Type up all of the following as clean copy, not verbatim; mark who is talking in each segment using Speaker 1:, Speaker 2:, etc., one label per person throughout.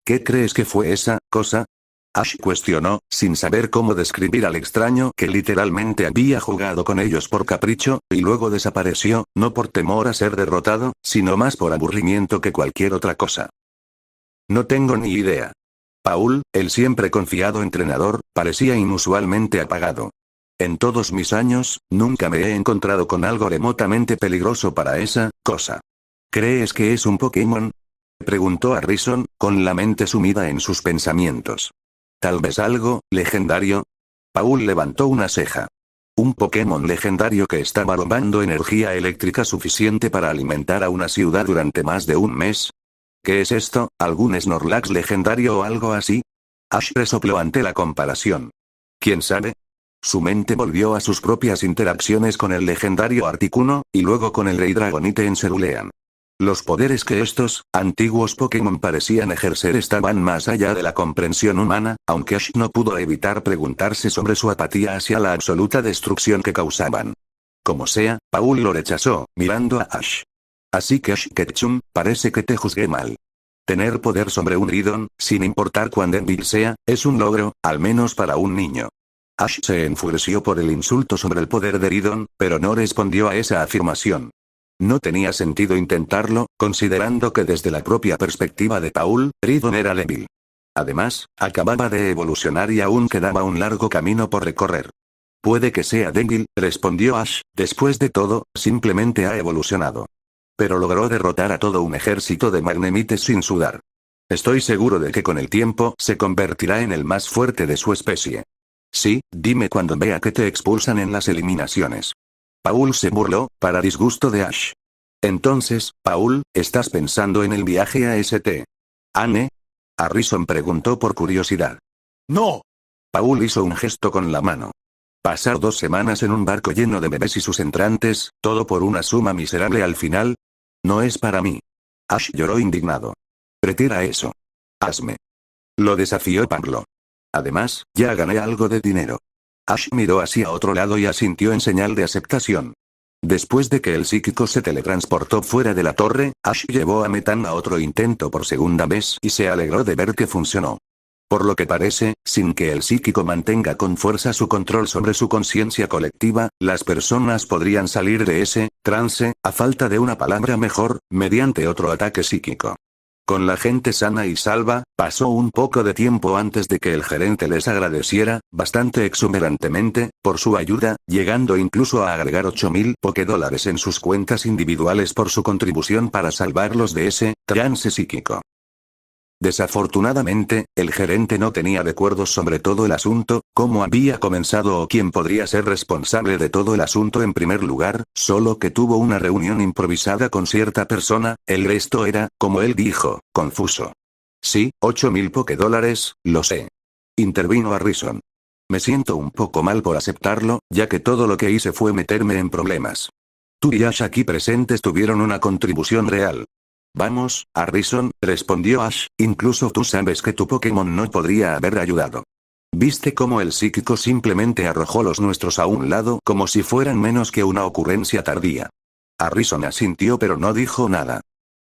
Speaker 1: ¿Qué crees que fue esa cosa? Ash cuestionó, sin saber cómo describir al extraño que literalmente había jugado con ellos por capricho, y luego desapareció, no por temor a ser derrotado, sino más por aburrimiento que cualquier otra cosa. No tengo ni idea. Paul, el siempre confiado entrenador, parecía inusualmente apagado. En todos mis años, nunca me he encontrado con algo remotamente peligroso para esa cosa. ¿Crees que es un Pokémon? Preguntó Harrison, con la mente sumida en sus pensamientos. ¿Tal vez algo legendario? Paul levantó una ceja. Un Pokémon legendario que estaba robando energía eléctrica suficiente para alimentar a una ciudad durante más de un mes. ¿Qué es esto? ¿Algún Snorlax legendario o algo así? Ash resopló ante la comparación. ¿Quién sabe? Su mente volvió a sus propias interacciones con el legendario Articuno, y luego con el Rey Dragonite en Cerulean. Los poderes que estos antiguos Pokémon parecían ejercer estaban más allá de la comprensión humana, aunque Ash no pudo evitar preguntarse sobre su apatía hacia la absoluta destrucción que causaban. Como sea, Paul lo rechazó, mirando a Ash. Así que Ash Ketchum, parece que te juzgué mal. Tener poder sobre un Ridon, sin importar cuán débil sea, es un logro, al menos para un niño. Ash se enfureció por el insulto sobre el poder de Ridon, pero no respondió a esa afirmación. No tenía sentido intentarlo, considerando que desde la propia perspectiva de Paul, Ridon era débil. Además, acababa de evolucionar y aún quedaba un largo camino por recorrer. Puede que sea débil, respondió Ash, después de todo, simplemente ha evolucionado. Pero logró derrotar a todo un ejército de Magnemites sin sudar. Estoy seguro de que con el tiempo se convertirá en el más fuerte de su especie. Sí, dime cuando vea que te expulsan en las eliminaciones. Paul se burló, para disgusto de Ash. Entonces, Paul, ¿estás pensando en el viaje a St. Anne? Harrison preguntó por curiosidad.
Speaker 2: No.
Speaker 1: Paul hizo un gesto con la mano. Pasar 2 semanas en un barco lleno de bebés y sus entrantes, todo por una suma miserable al final. No es para mí. Ash lloró indignado. Retira eso. Hazme. Lo desafió Pablo. Además, ya gané algo de dinero. Ash miró hacia otro lado y asintió en señal de aceptación. Después de que el psíquico se teletransportó fuera de la torre, Ash llevó a Metan a otro intento por segunda vez y se alegró de ver que funcionó. Por lo que parece, sin que el psíquico mantenga con fuerza su control sobre su conciencia colectiva, las personas podrían salir de ese trance, a falta de una palabra mejor, mediante otro ataque psíquico. Con la gente sana y salva, pasó un poco de tiempo antes de que el gerente les agradeciera, bastante exuberantemente, por su ayuda, llegando incluso a agregar 8.000 Pokédólares en sus cuentas individuales por su contribución para salvarlos de ese trance psíquico. Desafortunadamente, el gerente no tenía recuerdos sobre todo el asunto, cómo había comenzado o quién podría ser responsable de todo el asunto en primer lugar, solo que tuvo una reunión improvisada con cierta persona, el resto era, como él dijo, confuso. Sí, 8.000 Pokédólares, lo sé. Intervino Harrison. Me siento un poco mal por aceptarlo, ya que todo lo que hice fue meterme en problemas. Tú y Ash aquí presentes tuvieron una contribución real. Vamos, Harrison, respondió Ash, incluso tú sabes que tu Pokémon no podría haber ayudado. ¿Viste cómo el psíquico simplemente arrojó los nuestros a un lado como si fueran menos que una ocurrencia tardía? Harrison asintió pero no dijo nada.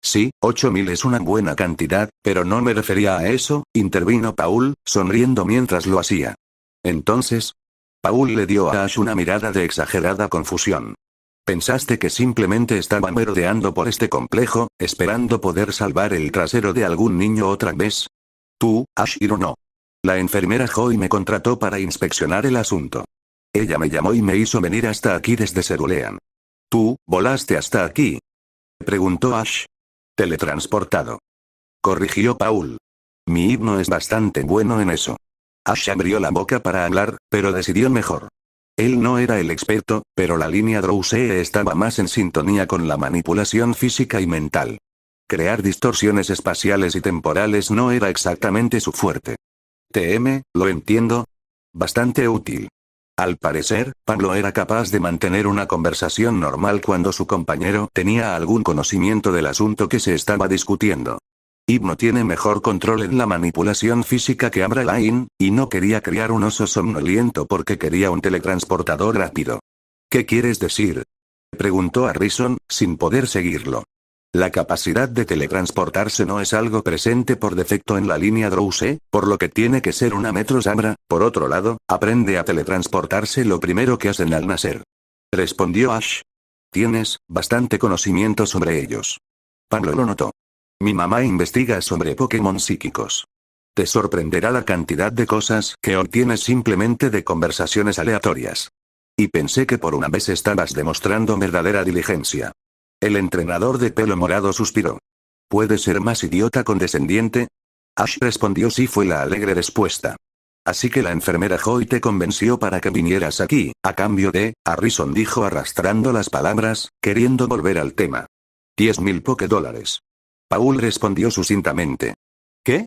Speaker 1: Sí, 8.000 es una buena cantidad, pero no me refería a eso, intervino Paul, sonriendo mientras lo hacía. Entonces, Paul le dio a Ash una mirada de exagerada confusión. ¿Pensaste que simplemente estaba merodeando por este complejo, esperando poder salvar el trasero de algún niño otra vez? Tú, Ashiro no. La enfermera Joy me contrató para inspeccionar el asunto. Ella me llamó y me hizo venir hasta aquí desde Cerulean. ¿Tú, volaste hasta aquí? Preguntó Ash. Teletransportado. Corrigió Paul. Mi himno es bastante bueno en eso. Ash abrió la boca para hablar, pero decidió mejor. Él no era el experto, pero la línea Drowsee estaba más en sintonía con la manipulación física y mental. Crear distorsiones espaciales y temporales no era exactamente su fuerte. Lo entiendo. Bastante útil. Al parecer, Pablo era capaz de mantener una conversación normal cuando su compañero tenía algún conocimiento del asunto que se estaba discutiendo. Hypno tiene mejor control en la manipulación física que Abraline, y no quería criar un oso somnoliento porque quería un teletransportador rápido. ¿Qué quieres decir? Preguntó Harrison, sin poder seguirlo. La capacidad de teletransportarse no es algo presente por defecto en la línea Drowse, por lo que tiene que ser una Metro Sabra. Por otro lado, aprende a teletransportarse lo primero que hacen al nacer. Respondió Ash. Tienes bastante conocimiento sobre ellos. Pablo lo notó. Mi mamá investiga sobre Pokémon psíquicos. Te sorprenderá la cantidad de cosas que obtienes simplemente de conversaciones aleatorias. Y pensé que por una vez estabas demostrando verdadera diligencia. El entrenador de pelo morado suspiró. ¿Puede ser más idiota condescendiente? Ash respondió sí fue la alegre respuesta. Así que la enfermera Joy te convenció para que vinieras aquí, a cambio de, Harrison dijo arrastrando las palabras, queriendo volver al tema. 10.000 $. Paul respondió sucintamente. ¿Qué?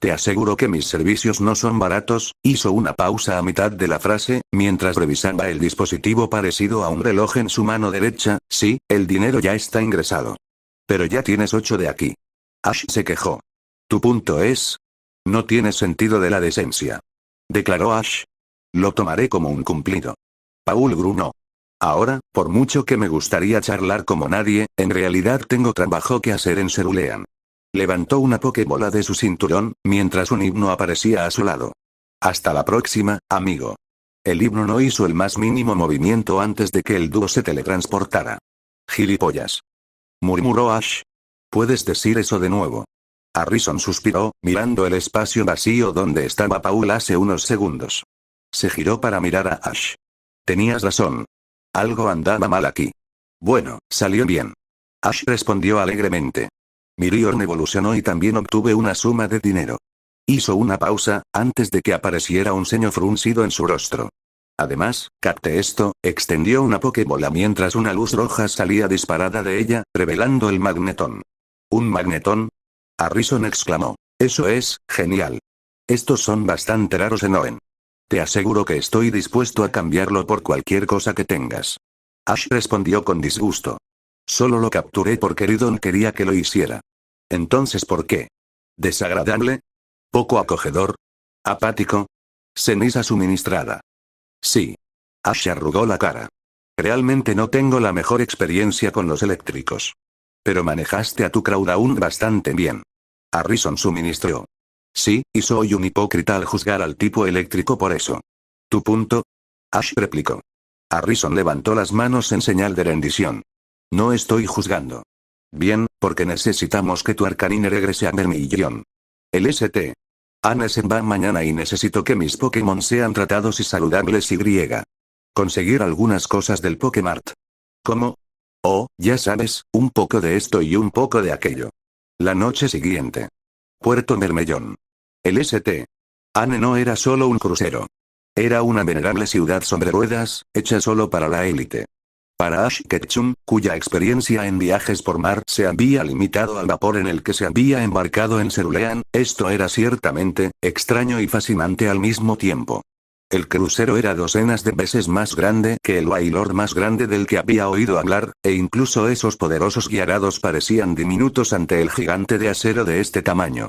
Speaker 1: Te aseguro que mis servicios no son baratos, hizo una pausa a mitad de la frase, mientras revisaba el dispositivo parecido a un reloj en su mano derecha. Sí, el dinero ya está ingresado. Pero ya tienes 8 de aquí. Ash se quejó. Tu punto es... No tienes sentido de la decencia. Declaró Ash. Lo tomaré como un cumplido. Paul gruñó. Ahora, por mucho que me gustaría charlar como nadie, en realidad tengo trabajo que hacer en Cerulean. Levantó una pokebola de su cinturón, mientras un himno aparecía a su lado. Hasta la próxima, amigo. El himno no hizo el más mínimo movimiento antes de que el dúo se teletransportara. Gilipollas. Murmuró Ash. ¿Puedes decir eso de nuevo? Harrison suspiró, mirando el espacio vacío donde estaba Paul hace unos segundos. Se giró para mirar a Ash. Tenías razón. Algo andaba mal aquí. Bueno, salió bien. Ash respondió alegremente. Mi Riorn evolucionó y también obtuve una suma de dinero. Hizo una pausa, antes de que apareciera un ceño fruncido en su rostro. Además, capté esto, extendió una pokebola mientras una luz roja salía disparada de ella, revelando el magnetón. ¿Un magnetón? Harrison exclamó. Eso es, genial. Estos son bastante raros en Oen. Te aseguro que estoy dispuesto a cambiarlo por cualquier cosa que tengas. Ash respondió con disgusto. Solo lo capturé porque Ridon quería que lo hiciera. Entonces, ¿por qué? ¿Desagradable? ¿Poco acogedor? ¿Apático? ¿Ceniza suministrada? Sí. Ash arrugó la cara. Realmente no tengo la mejor experiencia con los eléctricos. Pero manejaste a tu Crowdown bastante bien. Harrison suministró. Sí, y soy un hipócrita al juzgar al tipo eléctrico por eso. ¿Tu punto? Ash replicó. Harrison levantó las manos en señal de rendición. No estoy juzgando. Bien, porque necesitamos que tu Arcanine regrese a Vermilion. El St. Anne se va mañana y necesito que mis Pokémon sean tratados y saludables y conseguir algunas cosas del Pokémart. ¿Cómo? Oh, ya sabes, un poco de esto y un poco de aquello. La noche siguiente. Puerto Vermellón. El St. Anne no era solo un crucero. Era una venerable ciudad sobre ruedas, hecha solo para la élite. Para Ash Ketchum, cuya experiencia en viajes por mar se había limitado al vapor en el que se había embarcado en Cerulean, esto era ciertamente extraño y fascinante al mismo tiempo. El crucero era docenas de veces más grande que el Wailord más grande del que había oído hablar, e incluso esos poderosos guiarados parecían diminutos ante el gigante de acero de este tamaño.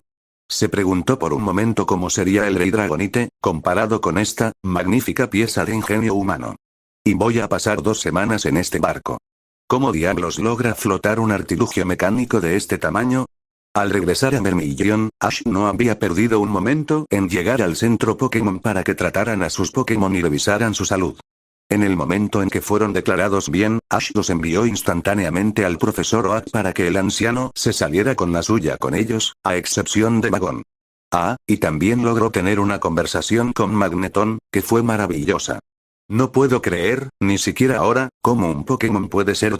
Speaker 1: Se preguntó por un momento cómo sería el Rey Dragonite, comparado con esta magnífica pieza de ingenio humano. Y voy a pasar 2 semanas en este barco. ¿Cómo diablos logra flotar un artilugio mecánico de este tamaño? Al regresar a Vermilion, Ash no había perdido un momento en llegar al centro Pokémon para que trataran a sus Pokémon y revisaran su salud. En el momento en que fueron declarados bien, Ash los envió instantáneamente al profesor Oak para que el anciano se saliera con la suya con ellos, a excepción de Magón. Y también logró tener una conversación con Magneton, que fue maravillosa. No puedo creer, ni siquiera ahora, cómo un Pokémon puede ser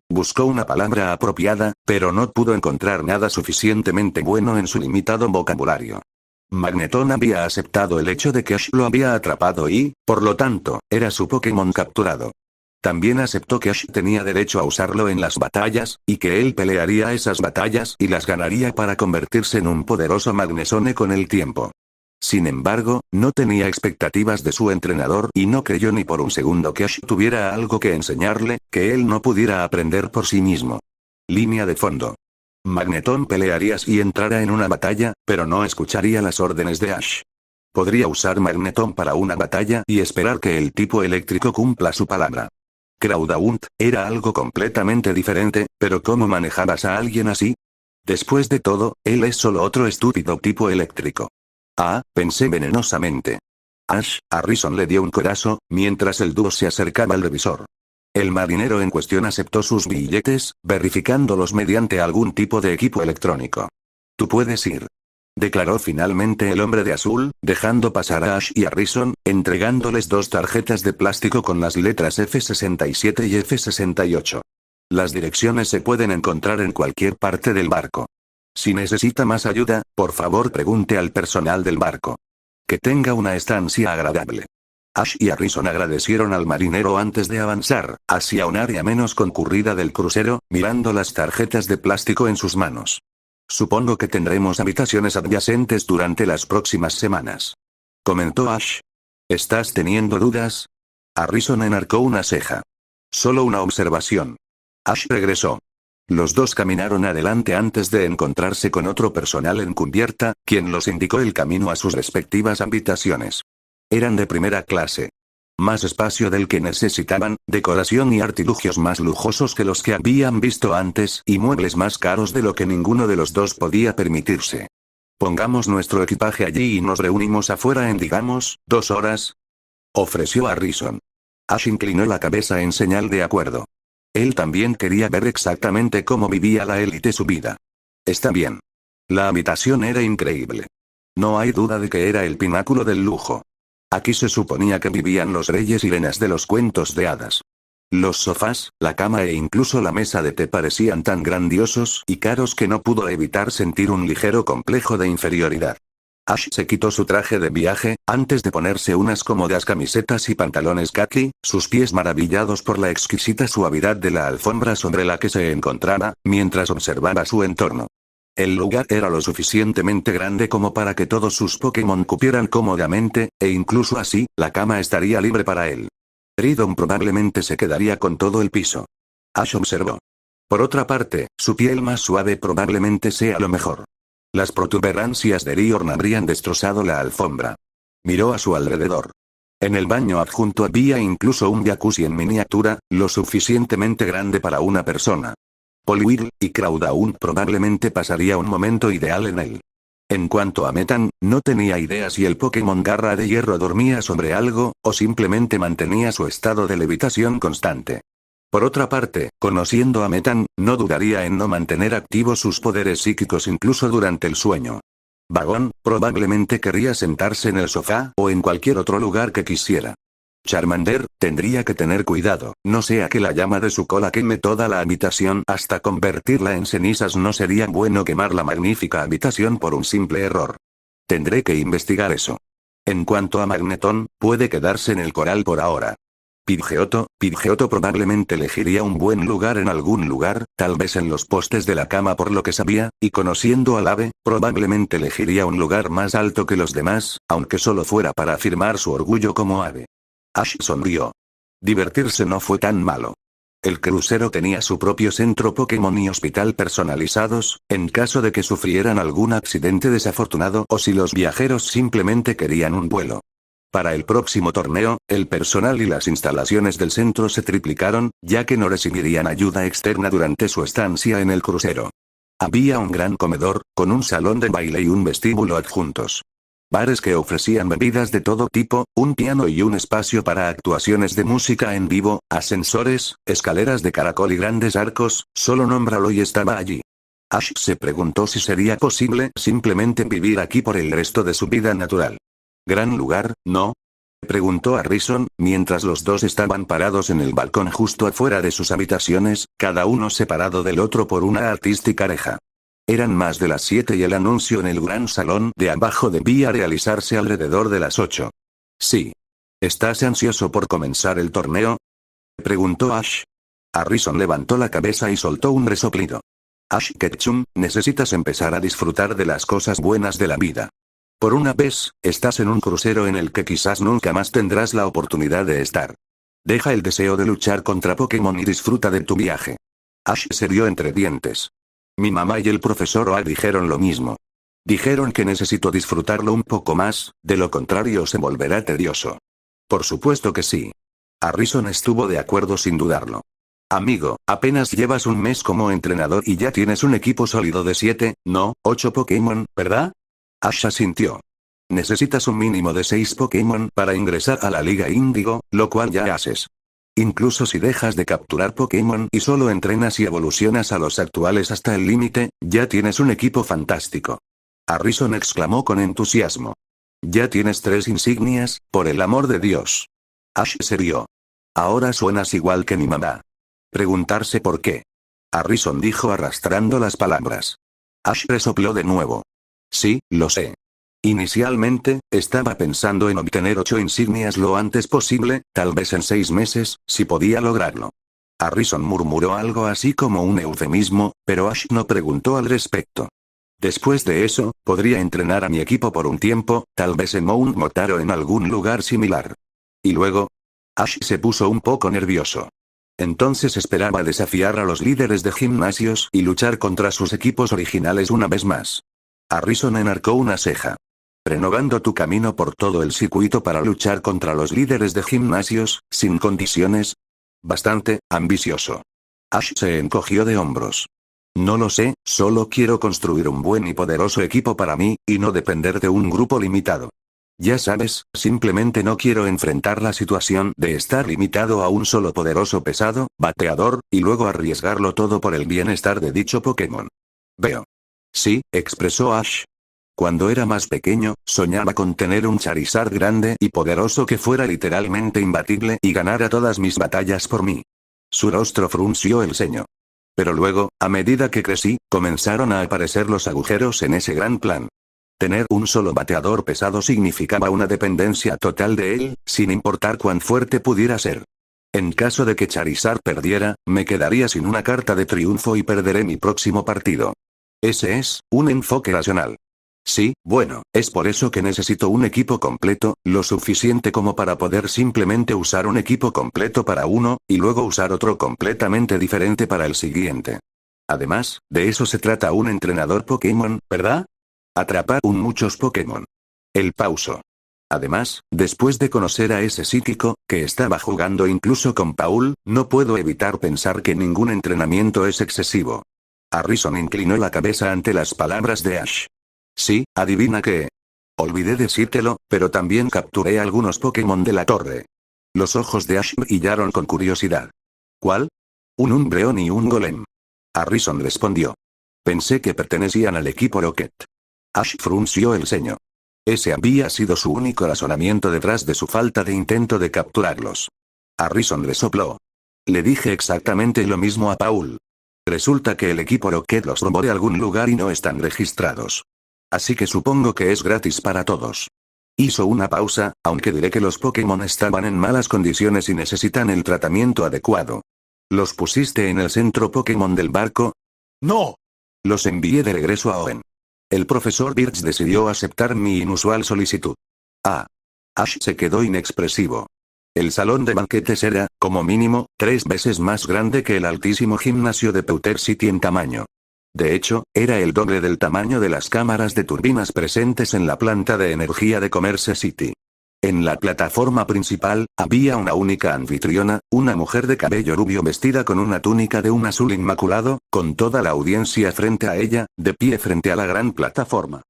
Speaker 1: buscó una palabra apropiada, pero no pudo encontrar nada suficientemente bueno en su limitado vocabulario. Magneton había aceptado el hecho de que Ash lo había atrapado y, por lo tanto, era su Pokémon capturado. También aceptó que Ash tenía derecho a usarlo en las batallas, y que él pelearía esas batallas y las ganaría para convertirse en un poderoso Magnesone con el tiempo. Sin embargo, no tenía expectativas de su entrenador y no creyó ni por un segundo que Ash tuviera algo que enseñarle, que él no pudiera aprender por sí mismo. Línea de fondo. Magneton pelearía si entrara en una batalla, pero no escucharía las órdenes de Ash. Podría usar Magneton para una batalla y esperar que el tipo eléctrico cumpla su palabra. Cloudaunt, era algo completamente diferente, pero ¿cómo manejabas a alguien así? Después de todo, él es solo otro estúpido tipo eléctrico. Ah, pensé venenosamente. Ash, Harrison le dio un codazo, mientras el dúo se acercaba al revisor. El marinero en cuestión aceptó sus billetes, verificándolos mediante algún tipo de equipo electrónico. Tú puedes ir. Declaró finalmente el hombre de azul, dejando pasar a Ash y Harrison, entregándoles 2 tarjetas de plástico con las letras F67 y F68. Las direcciones se pueden encontrar en cualquier parte del barco. Si necesita más ayuda, por favor pregunte al personal del barco. Que tenga una estancia agradable. Ash y Harrison agradecieron al marinero antes de avanzar, hacia un área menos concurrida del crucero, mirando las tarjetas de plástico en sus manos. Supongo que tendremos habitaciones adyacentes durante las próximas semanas. Comentó Ash. ¿Estás teniendo dudas? Harrison enarcó una ceja. Solo una observación. Ash regresó. Los dos caminaron adelante antes de encontrarse con otro personal en cubierta, quien los indicó el camino a sus respectivas habitaciones. Eran de primera clase. Más espacio del que necesitaban, decoración y artilugios más lujosos que los que habían visto antes y muebles más caros de lo que ninguno de los dos podía permitirse. Pongamos nuestro equipaje allí y nos reunimos afuera en digamos, 2 horas. Ofreció Harrison. Ash inclinó la cabeza en señal de acuerdo. Él también quería ver exactamente cómo vivía la élite su vida. Está bien. La habitación era increíble. No hay duda de que era el pináculo del lujo. Aquí se suponía que vivían los reyes y reinas de los cuentos de hadas. Los sofás, la cama e incluso la mesa de té parecían tan grandiosos y caros que no pudo evitar sentir un ligero complejo de inferioridad. Ash se quitó su traje de viaje, antes de ponerse unas cómodas camisetas y pantalones khaki, sus pies maravillados por la exquisita suavidad de la alfombra sobre la que se encontraba, mientras observaba su entorno. El lugar era lo suficientemente grande como para que todos sus Pokémon cupieran cómodamente, e incluso así, la cama estaría libre para él. Tridon probablemente se quedaría con todo el piso. Ash observó. Por otra parte, su piel más suave probablemente sea lo mejor. Las protuberancias de Riorn habrían destrozado la alfombra. Miró a su alrededor. En el baño adjunto había incluso un jacuzzi en miniatura, lo suficientemente grande para una persona. Poliwhirl y Cloudaunt probablemente pasaría un momento ideal en él. En cuanto a Metan, no tenía idea si el Pokémon Garra de Hierro dormía sobre algo, o simplemente mantenía su estado de levitación constante. Por otra parte, conociendo a Metan, no dudaría en no mantener activos sus poderes psíquicos incluso durante el sueño. Vagón, probablemente querría sentarse en el sofá o en cualquier otro lugar que quisiera. Charmander, tendría que tener cuidado, no sea que la llama de su cola queme toda la habitación hasta convertirla en cenizas. No sería bueno quemar la magnífica habitación por un simple error. Tendré que investigar eso. En cuanto a Magneton, puede quedarse en el coral por ahora. Pidgeotto probablemente elegiría un buen lugar en algún lugar, tal vez en los postes de la cama por lo que sabía, y conociendo al ave, probablemente elegiría un lugar más alto que los demás, aunque solo fuera para afirmar su orgullo como ave. Ash sonrió. Divertirse no fue tan malo. El crucero tenía su propio centro Pokémon y hospital personalizados, en caso de que sufrieran algún accidente desafortunado o si los viajeros simplemente querían un vuelo. Para el próximo torneo, el personal y las instalaciones del centro se triplicaron, ya que no recibirían ayuda externa durante su estancia en el crucero. Había un gran comedor, con un salón de baile y un vestíbulo adjuntos. Bares que ofrecían bebidas de todo tipo, un piano y un espacio para actuaciones de música en vivo, ascensores, escaleras de caracol y grandes arcos, solo nómbralo y estaba allí. Ash se preguntó si sería posible simplemente vivir aquí por el resto de su vida natural. ¿Gran lugar, no? Preguntó Harrison, mientras los dos estaban parados en el balcón justo afuera de sus habitaciones, cada uno separado del otro por una artística reja. Eran más de las 7 y el anuncio en el gran salón de abajo debía realizarse alrededor de las 8. Sí. ¿Estás ansioso por comenzar el torneo? Preguntó Ash. Harrison levantó la cabeza y soltó un resoplido. Ash Ketchum, necesitas empezar a disfrutar de las cosas buenas de la vida. Por una vez, estás en un crucero en el que quizás nunca más tendrás la oportunidad de estar. Deja el deseo de luchar contra Pokémon y disfruta de tu viaje. Ash se rió entre dientes. Mi mamá y el profesor Oak dijeron lo mismo. Dijeron que necesito disfrutarlo un poco más, de lo contrario se volverá tedioso. Por supuesto que sí. Harrison estuvo de acuerdo sin dudarlo. Amigo, apenas llevas un mes como entrenador y ya tienes un equipo sólido de 7, no, 8 Pokémon, ¿verdad? Ash asintió. Necesitas un mínimo de 6 Pokémon para ingresar a la Liga Índigo, lo cual ya haces. Incluso si dejas de capturar Pokémon y solo entrenas y evolucionas a los actuales hasta el límite, ya tienes un equipo fantástico. Harrison exclamó con entusiasmo. Ya tienes 3 insignias, por el amor de Dios. Ash se rió. Ahora suenas igual que mi mamá. Preguntarse por qué. Harrison dijo arrastrando las palabras. Ash resopló de nuevo. Sí, lo sé. Inicialmente, estaba pensando en obtener 8 insignias lo antes posible, tal vez en 6 meses, si podía lograrlo. Harrison murmuró algo así como un eufemismo, pero Ash no preguntó al respecto. Después de eso, podría entrenar a mi equipo por un tiempo, tal vez en Mount Motaro o en algún lugar similar. Y luego, Ash se puso un poco nervioso. Entonces esperaba desafiar a los líderes de gimnasios y luchar contra sus equipos originales una vez más. Harrison enarcó una ceja. Renovando tu camino por todo el circuito para luchar contra los líderes de gimnasios, sin condiciones. Bastante ambicioso. Ash se encogió de hombros. No lo sé, solo quiero construir un buen y poderoso equipo para mí, y no depender de un grupo limitado. Ya sabes, simplemente no quiero enfrentar la situación de estar limitado a un solo poderoso pesado, bateador, y luego arriesgarlo todo por el bienestar de dicho Pokémon. Veo. Sí, expresó Ash. Cuando era más pequeño, soñaba con tener un Charizard grande y poderoso que fuera literalmente imbatible y ganara todas mis batallas por mí. Su rostro frunció el ceño. Pero luego, a medida que crecí, comenzaron a aparecer los agujeros en ese gran plan. Tener un solo bateador pesado significaba una dependencia total de él, sin importar cuán fuerte pudiera ser. En caso de que Charizard perdiera, me quedaría sin una carta de triunfo y perderé mi próximo partido. Ese es un enfoque racional. Sí, bueno, es por eso que necesito un equipo completo, lo suficiente como para poder simplemente usar un equipo completo para uno, y luego usar otro completamente diferente para el siguiente. Además, de eso se trata un entrenador Pokémon, ¿verdad? Atrapar muchos Pokémon. El pauso. Además, después de conocer a ese psíquico, que estaba jugando incluso con Paul, no puedo evitar pensar que ningún entrenamiento es excesivo. Harrison inclinó la cabeza ante las palabras de Ash. Sí, adivina qué. Olvidé decírtelo, pero también capturé algunos Pokémon de la torre. Los ojos de Ash brillaron con curiosidad. ¿Cuál? Un Umbreon y un Golem. Harrison respondió. Pensé que pertenecían al equipo Rocket. Ash frunció el ceño. Ese había sido su único razonamiento detrás de su falta de intento de capturarlos. Harrison resopló. Le dije exactamente lo mismo a Paul. Resulta que el equipo Rocket los robó de algún lugar y no están registrados. Así que supongo que es gratis para todos. Hizo una pausa, aunque diré que los Pokémon estaban en malas condiciones y necesitan el tratamiento adecuado. ¿Los pusiste en el centro Pokémon del barco? No. Los envié de regreso a Owen. El profesor Birch decidió aceptar mi inusual solicitud. Ah. Ash se quedó inexpresivo. El salón de banquetes era, como mínimo, 3 veces más grande que el altísimo gimnasio de Pewter City en tamaño. De hecho, era el doble del tamaño de las cámaras de turbinas presentes en la planta de energía de Commerce City. En la plataforma principal, había una única anfitriona, una mujer de cabello rubio vestida con una túnica de un azul inmaculado, con toda la audiencia frente a ella, de pie frente a la gran plataforma.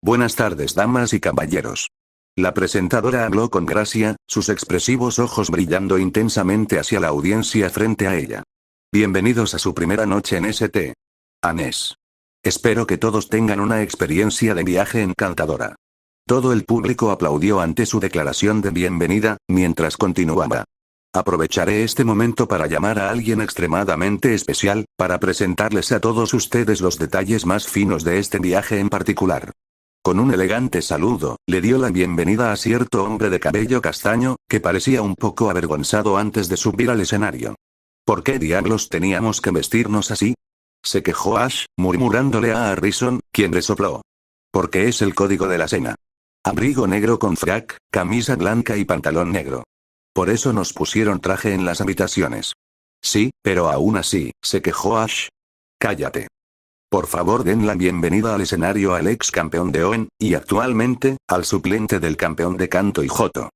Speaker 1: Buenas tardes, damas y caballeros. La presentadora habló con gracia, sus expresivos ojos brillando intensamente hacia la audiencia frente a ella. Bienvenidos a su primera noche en St. Anés. Espero que todos tengan una experiencia de viaje encantadora. Todo el público aplaudió ante su declaración de bienvenida, mientras continuaba. Aprovecharé este momento para llamar a alguien extremadamente especial, para presentarles a todos ustedes los detalles más finos de este viaje en particular. Con un elegante saludo, le dio la bienvenida a cierto hombre de cabello castaño, que parecía un poco avergonzado antes de subir al escenario. ¿Por qué diablos teníamos que vestirnos así? Se quejó Ash, murmurándole a Harrison, quien resopló. Porque es el código de la cena. Abrigo negro con frac, camisa blanca y pantalón negro. Por eso nos pusieron traje en las habitaciones. Sí, pero aún así, se quejó Ash. Cállate. Por favor, den la bienvenida al escenario al ex campeón de Owen, y actualmente, al suplente del campeón de Kanto y Johto.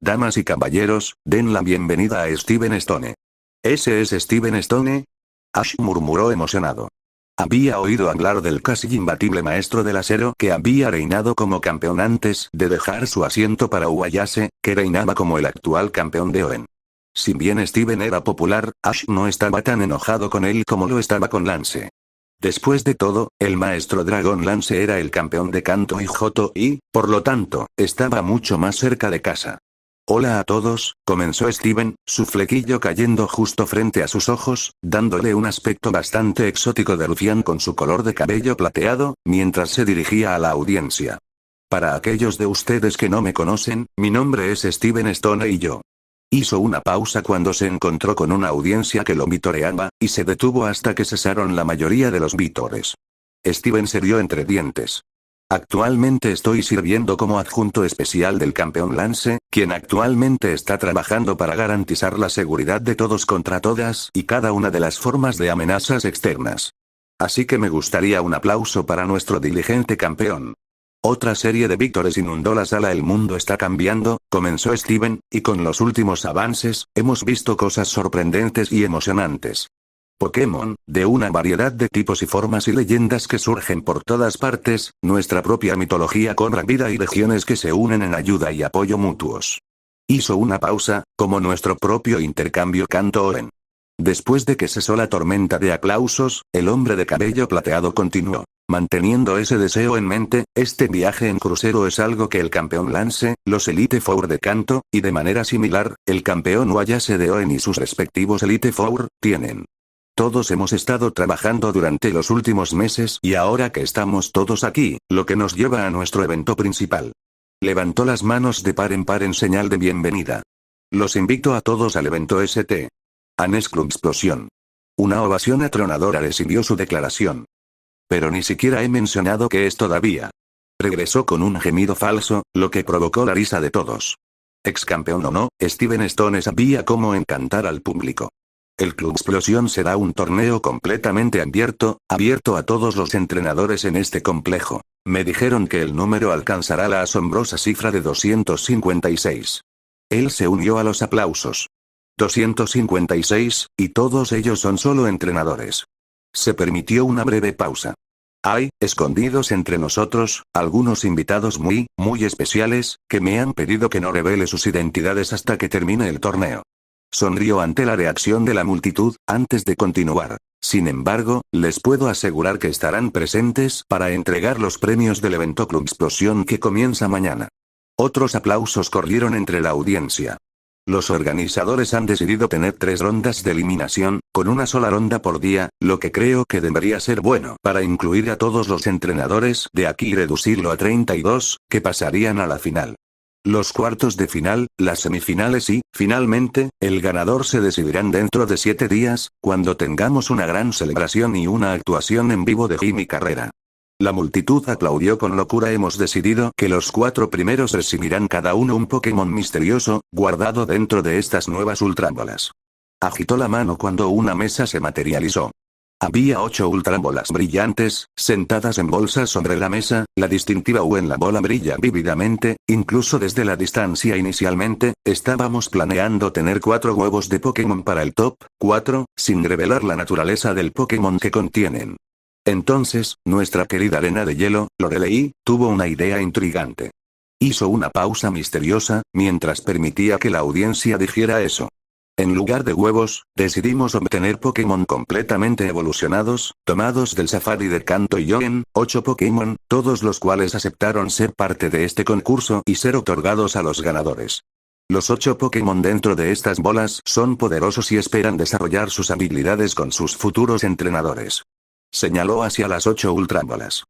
Speaker 1: Damas y caballeros, den la bienvenida a Steven Stone. ¿Ese es Steven Stone? Ash murmuró emocionado. Había oído hablar del casi imbatible maestro del acero que había reinado como campeón antes de dejar su asiento para Uwayase, que reinaba como el actual campeón de Oen. Si bien Steven era popular, Ash no estaba tan enojado con él como lo estaba con Lance. Después de todo, el maestro dragón Lance era el campeón de Kanto y Johto y, por lo tanto, estaba mucho más cerca de casa. Hola a todos, comenzó Steven, su flequillo cayendo justo frente a sus ojos, dándole un aspecto bastante exótico de rufián con su color de cabello plateado, mientras se dirigía a la audiencia. Para aquellos de ustedes que no me conocen, mi nombre es Steven Stone y yo. Hizo una pausa cuando se encontró con una audiencia que lo vitoreaba, y se detuvo hasta que cesaron la mayoría de los vítores. Steven se rió entre dientes. Actualmente estoy sirviendo como adjunto especial del campeón Lance, quien actualmente está trabajando para garantizar la seguridad de todos contra todas y cada una de las formas de amenazas externas. Así que me gustaría un aplauso para nuestro diligente campeón. Otra serie de víctores inundó la sala. El mundo está cambiando, comenzó Steven, y con los últimos avances, hemos visto cosas sorprendentes y emocionantes. Pokémon, de una variedad de tipos y formas y leyendas que surgen por todas partes, nuestra propia mitología cobra vida y regiones que se unen en ayuda y apoyo mutuos. Hizo una pausa, como nuestro propio intercambio Kanto-Oen. Después de que cesó la tormenta de aplausos, el hombre de cabello plateado continuó. Manteniendo ese deseo en mente, este viaje en crucero es algo que el campeón Lance, los Elite Four de Kanto, y de manera similar, el campeón Uwayase de Oen y sus respectivos Elite Four, tienen. Todos hemos estado trabajando durante los últimos meses y ahora que estamos todos aquí, lo que nos lleva a nuestro evento principal. Levantó las manos de par en señal de bienvenida. Los invito a todos al evento St. Anne's Club Explosión. Una ovación atronadora le siguió su declaración. Pero ni siquiera he mencionado que es todavía. Regresó con un gemido falso, lo que provocó la risa de todos. Ex campeón o no, Steven Stone sabía cómo encantar al público. El Club Explosión será un torneo completamente abierto a todos los entrenadores en este complejo. Me dijeron que el número alcanzará la asombrosa cifra de 256. Él se unió a los aplausos. 256, y todos ellos son solo entrenadores. Se permitió una breve pausa. Hay, escondidos entre nosotros, algunos invitados muy especiales, que me han pedido que no revele sus identidades hasta que termine el torneo. Sonrió ante la reacción de la multitud, antes de continuar. Sin embargo, les puedo asegurar que estarán presentes para entregar los premios del evento Club Explosión que comienza mañana. Otros aplausos corrieron entre la audiencia. Los organizadores han decidido tener 3 rondas de eliminación, con una sola ronda por día, lo que creo que debería ser bueno para incluir a todos los entrenadores de aquí y reducirlo a 32, que pasarían a la final. Los cuartos de final, las semifinales y, finalmente, el ganador se decidirán dentro de 7 días, cuando tengamos una gran celebración y una actuación en vivo de Jimmy Carrera. La multitud aplaudió con locura. Hemos decidido que los 4 primeros recibirán cada uno un Pokémon misterioso, guardado dentro de estas nuevas ultrábolas. Agitó la mano cuando una mesa se materializó. Había 8 ultrabolas brillantes, sentadas en bolsas sobre la mesa, la distintiva U en la bola brilla vívidamente, incluso desde la distancia. Inicialmente, estábamos planeando tener 4 huevos de Pokémon para el top 4, sin revelar la naturaleza del Pokémon que contienen. Entonces, nuestra querida arena de hielo, Lorelei, tuvo una idea intrigante. Hizo una pausa misteriosa, mientras permitía que la audiencia dijera eso. En lugar de huevos, decidimos obtener Pokémon completamente evolucionados, tomados del safari de Kanto y Oen, 8 Pokémon, todos los cuales aceptaron ser parte de este concurso y ser otorgados a los ganadores. Los 8 Pokémon dentro de estas bolas son poderosos y esperan desarrollar sus habilidades con sus futuros entrenadores. Señaló hacia las 8 ultrabolas.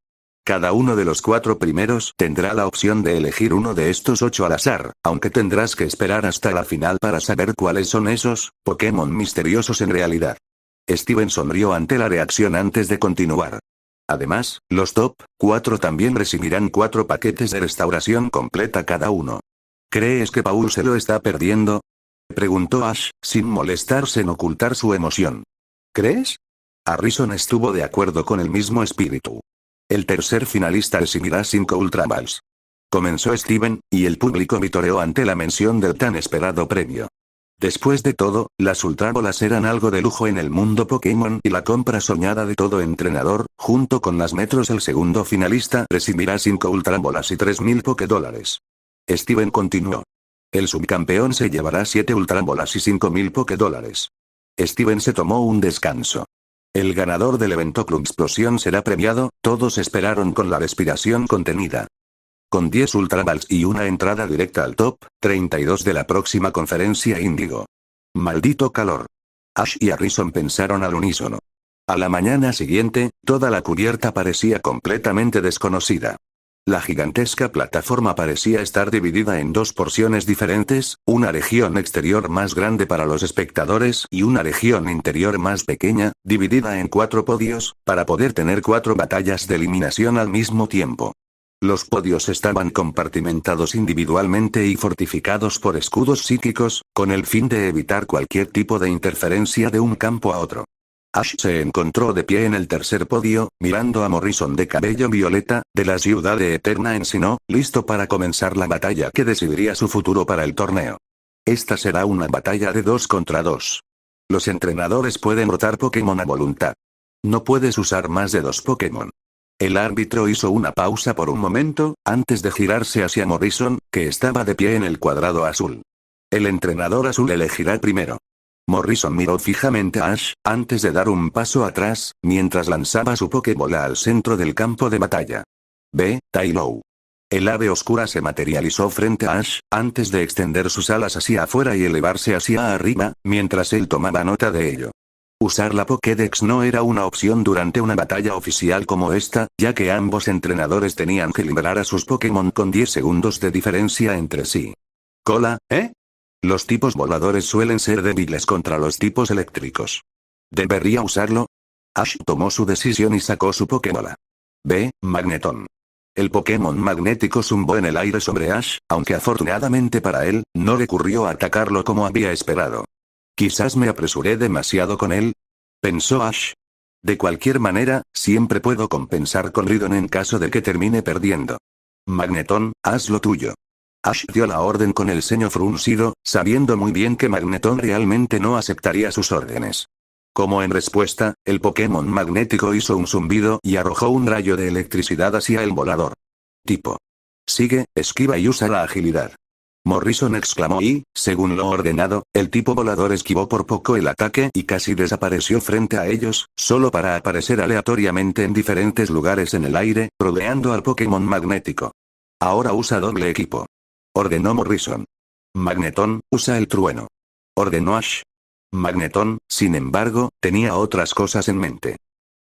Speaker 1: Cada uno de los 4 primeros tendrá la opción de elegir uno de estos 8 al azar, aunque tendrás que esperar hasta la final para saber cuáles son esos Pokémon misteriosos en realidad. Steven sonrió ante la reacción antes de continuar. Además, los top 4 también recibirán 4 paquetes de restauración completa cada uno. ¿Crees que Paul se lo está perdiendo?, preguntó Ash, sin molestarse en ocultar su emoción. ¿Crees? Harrison estuvo de acuerdo con el mismo espíritu. El tercer finalista recibirá 5 Ultra Balls. comenzó Steven, y el público vitoreó ante la mención del tan esperado premio. Después de todo, las ultrabolas eran algo de lujo en el mundo Pokémon y la compra soñada de todo entrenador, junto con las metros el segundo finalista recibirá 5 ultrabolas y 3.000 Pokédólares. Steven continuó. El subcampeón se llevará 7 ultrabolas y 5.000 Pokédólares. Steven se tomó un descanso. El ganador del evento Club Explosión será premiado, todos esperaron con la respiración contenida. Con 10 Ultraballs y una entrada directa al top 32 de la próxima conferencia Índigo. Maldito calor. Ash y Harrison pensaron al unísono. A la mañana siguiente, toda la cubierta parecía completamente desconocida. La gigantesca plataforma parecía estar dividida en 2 porciones diferentes, una región exterior más grande para los espectadores y una región interior más pequeña, dividida en 4 podios, para poder tener 4 batallas de eliminación al mismo tiempo. Los podios estaban compartimentados individualmente y fortificados por escudos psíquicos, con el fin de evitar cualquier tipo de interferencia de un campo a otro. Ash se encontró de pie en el tercer podio, mirando a Morrison de cabello violeta, de la ciudad de Eterna Encino, listo para comenzar la batalla que decidiría su futuro para el torneo. Esta será una batalla de 2 contra 2. Los entrenadores pueden rotar Pokémon a voluntad. No puedes usar más de 2 Pokémon. El árbitro hizo una pausa por un momento, antes de girarse hacia Morrison, que estaba de pie en el cuadrado azul. El entrenador azul elegirá primero. Morrison miró fijamente a Ash, antes de dar un paso atrás, mientras lanzaba su Pokébola al centro del campo de batalla. Ve, Taillow. El ave oscura se materializó frente a Ash, antes de extender sus alas hacia afuera y elevarse hacia arriba, mientras él tomaba nota de ello. Usar la Pokédex no era una opción durante una batalla oficial como esta, ya que ambos entrenadores tenían que liberar a sus Pokémon con 10 segundos de diferencia entre sí. ¿Cola, eh? Los tipos voladores suelen ser débiles contra los tipos eléctricos. ¿Debería usarlo? Ash tomó su decisión y sacó su Pokébola. B. Magneton. El Pokémon magnético zumbó en el aire sobre Ash, aunque afortunadamente para él, no recurrió a atacarlo como había esperado. Quizás me apresuré demasiado con él, pensó Ash. De cualquier manera, siempre puedo compensar con Ridon en caso de que termine perdiendo. Magneton, haz lo tuyo. Ash dio la orden con el ceño fruncido, sabiendo muy bien que Magneton realmente no aceptaría sus órdenes. Como en respuesta, el Pokémon magnético hizo un zumbido y arrojó un rayo de electricidad hacia el volador. Tipo. Sigue, esquiva y usa la agilidad. Morrison exclamó y, según lo ordenado, el tipo volador esquivó por poco el ataque y casi desapareció frente a ellos, solo para aparecer aleatoriamente en diferentes lugares en el aire, rodeando al Pokémon magnético. Ahora usa doble equipo. Ordenó Morrison. Magneton, usa el trueno. Ordenó Ash. Magneton, sin embargo, tenía otras cosas en mente.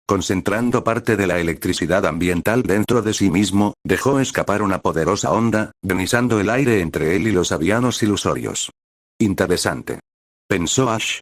Speaker 1: Concentrando parte de la electricidad ambiental dentro de sí mismo, dejó escapar una poderosa onda, grisando el aire entre él y los avianos ilusorios. Interesante. Pensó Ash.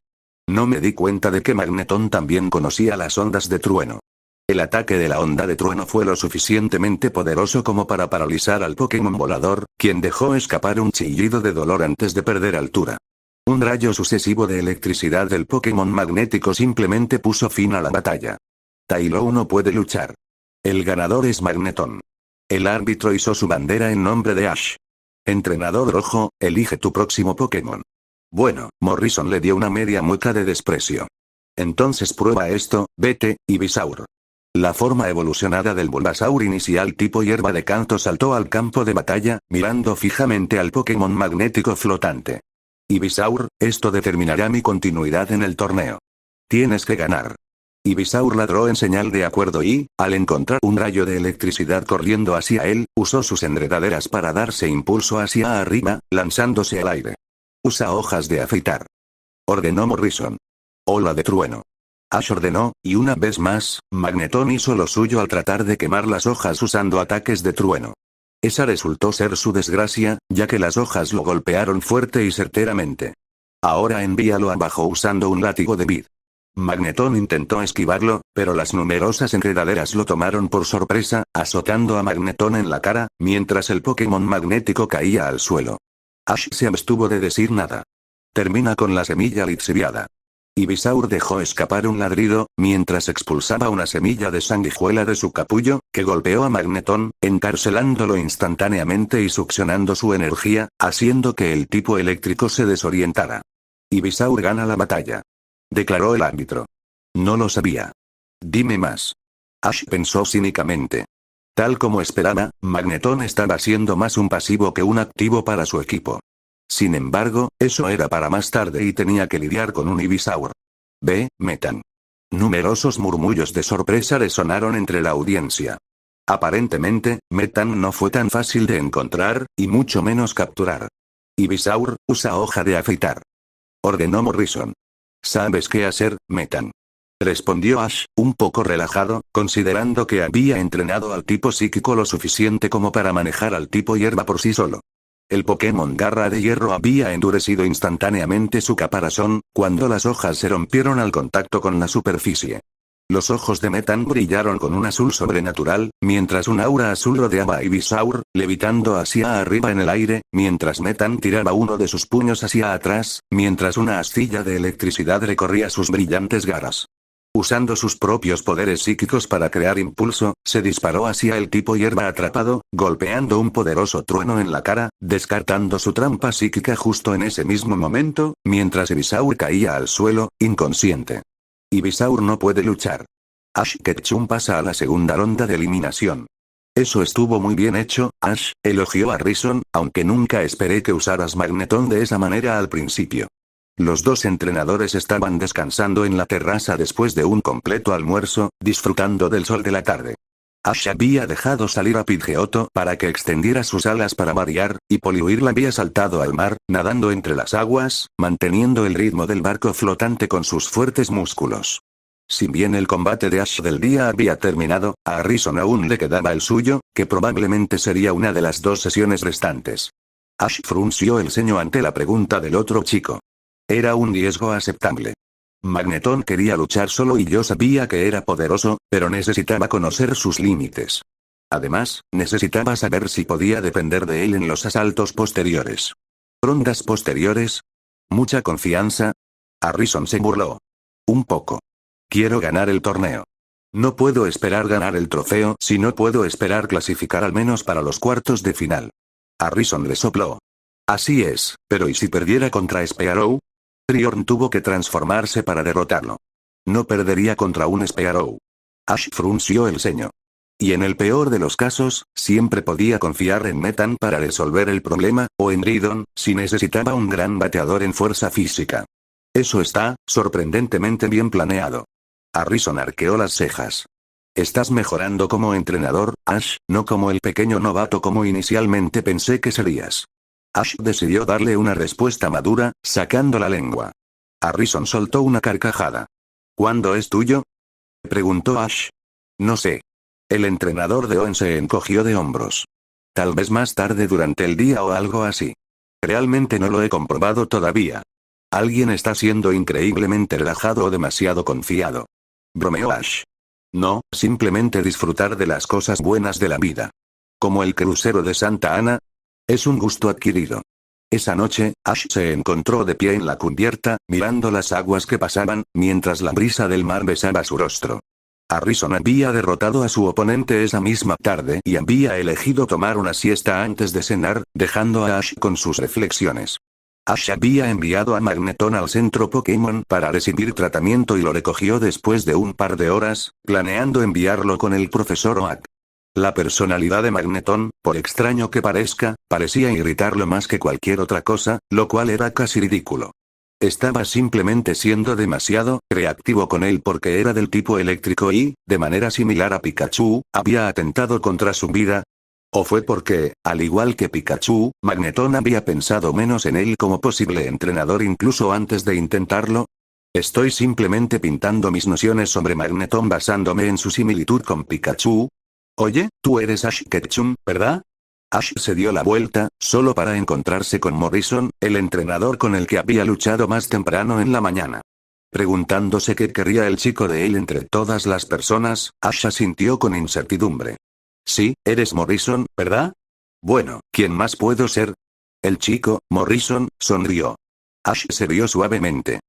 Speaker 1: No me di cuenta de que Magneton también conocía las ondas de trueno. El ataque de la onda de trueno fue lo suficientemente poderoso como para paralizar al Pokémon volador, quien dejó escapar un chillido de dolor antes de perder altura. Un rayo sucesivo de electricidad del Pokémon magnético simplemente puso fin a la batalla. Taillow no puede luchar. El ganador es Magneton. El árbitro hizo su bandera en nombre de Ash. Entrenador rojo, elige tu próximo Pokémon. Bueno, Morrison le dio una media mueca de desprecio. Entonces prueba esto, vete, Ivysaur. La forma evolucionada del Bulbasaur inicial tipo hierba de canto saltó al campo de batalla, mirando fijamente al Pokémon magnético flotante. Ivysaur, esto determinará mi continuidad en el torneo. Tienes que ganar. Ivysaur ladró en señal de acuerdo y, al encontrar un rayo de electricidad corriendo hacia él, usó sus enredaderas para darse impulso hacia arriba, lanzándose al aire. Usa hojas de afeitar. Ordenó Morrison. Ola de trueno. Ash ordenó, y una vez más, Magneton hizo lo suyo al tratar de quemar las hojas usando ataques de trueno. Esa resultó ser su desgracia, ya que las hojas lo golpearon fuerte y certeramente. Ahora envíalo abajo usando un látigo de vid. Magneton intentó esquivarlo, pero las numerosas enredaderas lo tomaron por sorpresa, azotando a Magneton en la cara, mientras el Pokémon magnético caía al suelo. Ash se abstuvo de decir nada. Termina con la semilla lixiviada. Ivysaur dejó escapar un ladrido, mientras expulsaba una semilla de sanguijuela de su capullo, que golpeó a Magneton, encarcelándolo instantáneamente y succionando su energía, haciendo que el tipo eléctrico se desorientara. Ivysaur gana la batalla, declaró el árbitro. No lo sabía. Dime más. Ash pensó cínicamente. Tal como esperaba, Magneton estaba siendo más un pasivo que un activo para su equipo. Sin embargo, eso era para más tarde y tenía que lidiar con un Ivysaur. Ve, Metan. Numerosos murmullos de sorpresa resonaron entre la audiencia. Aparentemente, Metan no fue tan fácil de encontrar, y mucho menos capturar. Ivysaur, usa hoja de afeitar, ordenó Morrison. ¿Sabes qué hacer, Metan?, respondió Ash, un poco relajado, considerando que había entrenado al tipo psíquico lo suficiente como para manejar al tipo hierba por sí solo. El Pokémon Garra de Hierro había endurecido instantáneamente su caparazón, cuando las hojas se rompieron al contacto con la superficie. Los ojos de Metan brillaron con un azul sobrenatural, mientras un aura azul rodeaba a Ivysaur, levitando hacia arriba en el aire, mientras Metan tiraba uno de sus puños hacia atrás, mientras una astilla de electricidad recorría sus brillantes garras. Usando sus propios poderes psíquicos para crear impulso, se disparó hacia el tipo hierba atrapado, golpeando un poderoso trueno en la cara, descartando su trampa psíquica justo en ese mismo momento, mientras Ivysaur caía al suelo, inconsciente. Ivysaur no puede luchar. Ash Ketchum pasa a la segunda ronda de eliminación. Eso estuvo muy bien hecho, Ash, elogió a Rison, aunque nunca esperé que usaras Magneton de esa manera al principio. Los dos entrenadores estaban descansando en la terraza después de un completo almuerzo, disfrutando del sol de la tarde. Ash había dejado salir a Pidgeotto para que extendiera sus alas para variar, y Poliwhirl había saltado al mar, nadando entre las aguas, manteniendo el ritmo del barco flotante con sus fuertes músculos. Si bien el combate de Ash del día había terminado, a Harrison aún le quedaba el suyo, que probablemente sería una de las 2 sesiones restantes. Ash frunció el ceño ante la pregunta del otro chico. Era un riesgo aceptable. Magneton quería luchar solo y yo sabía que era poderoso, pero necesitaba conocer sus límites. Además, necesitaba saber si podía depender de él en los asaltos posteriores. ¿Rondas posteriores? ¿Mucha confianza? Harrison se burló. Un poco. Quiero ganar el torneo. No puedo esperar ganar el trofeo si no puedo esperar clasificar al menos para los cuartos de final. Harrison le sopló. Así es, pero ¿y si perdiera contra Spearow? Triorn tuvo que transformarse para derrotarlo. No perdería contra un Spearow. Ash frunció el ceño. Y en el peor de los casos, siempre podía confiar en Metan para resolver el problema, o en Ridon, si necesitaba un gran bateador en fuerza física. Eso está, sorprendentemente bien planeado. Harrison arqueó las cejas. Estás mejorando como entrenador, Ash, no como el pequeño novato como inicialmente pensé que serías. Ash decidió darle una respuesta madura, sacando la lengua. Harrison soltó una carcajada. ¿Cuándo es tuyo?, preguntó Ash. No sé. El entrenador de Owen se encogió de hombros. Tal vez más tarde durante el día o algo así. Realmente no lo he comprobado todavía. Alguien está siendo increíblemente relajado o demasiado confiado. Bromeó Ash. No, simplemente disfrutar de las cosas buenas de la vida. Como el crucero de Santa Ana. Es un gusto adquirido. Esa noche, Ash se encontró de pie en la cubierta, mirando las aguas que pasaban, mientras la brisa del mar besaba su rostro. Harrison había derrotado a su oponente esa misma tarde y había elegido tomar una siesta antes de cenar, dejando a Ash con sus reflexiones. Ash había enviado a Magneton al centro Pokémon para recibir tratamiento y lo recogió después de un par de horas, planeando enviarlo con el profesor Oak. La personalidad de Magneton, por extraño que parezca, parecía irritarlo más que cualquier otra cosa, lo cual era casi ridículo. Estaba simplemente siendo demasiado reactivo con él porque era del tipo eléctrico y, de manera similar a Pikachu, había atentado contra su vida. ¿O fue porque, al igual que Pikachu, Magneton había pensado menos en él como posible entrenador incluso antes de intentarlo? ¿Estoy simplemente pintando mis nociones sobre Magneton basándome en su similitud con Pikachu? Oye, tú eres Ash Ketchum, ¿verdad? Ash se dio la vuelta, solo para encontrarse con Morrison, el entrenador con el que había luchado más temprano en la mañana. Preguntándose qué querría el chico de él entre todas las personas, Ash asintió con incertidumbre. Sí, eres Morrison, ¿verdad? Bueno, ¿quién más puedo ser? El chico, Morrison, sonrió. Ash se rió suavemente.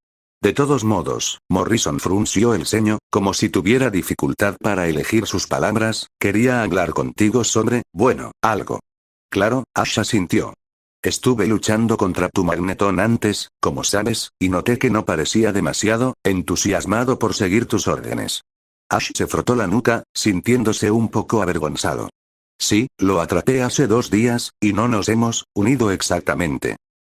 Speaker 1: De todos modos, Morrison frunció el ceño, como si tuviera dificultad para elegir sus palabras. Quería hablar contigo sobre, bueno, algo. Claro, Ash asintió. Estuve luchando contra tu magnetón antes, como sabes, y noté que no parecía demasiado entusiasmado por seguir tus órdenes. Ash se frotó la nuca, sintiéndose un poco avergonzado. Sí, lo atrapé hace 2 días, y no nos hemos unido exactamente.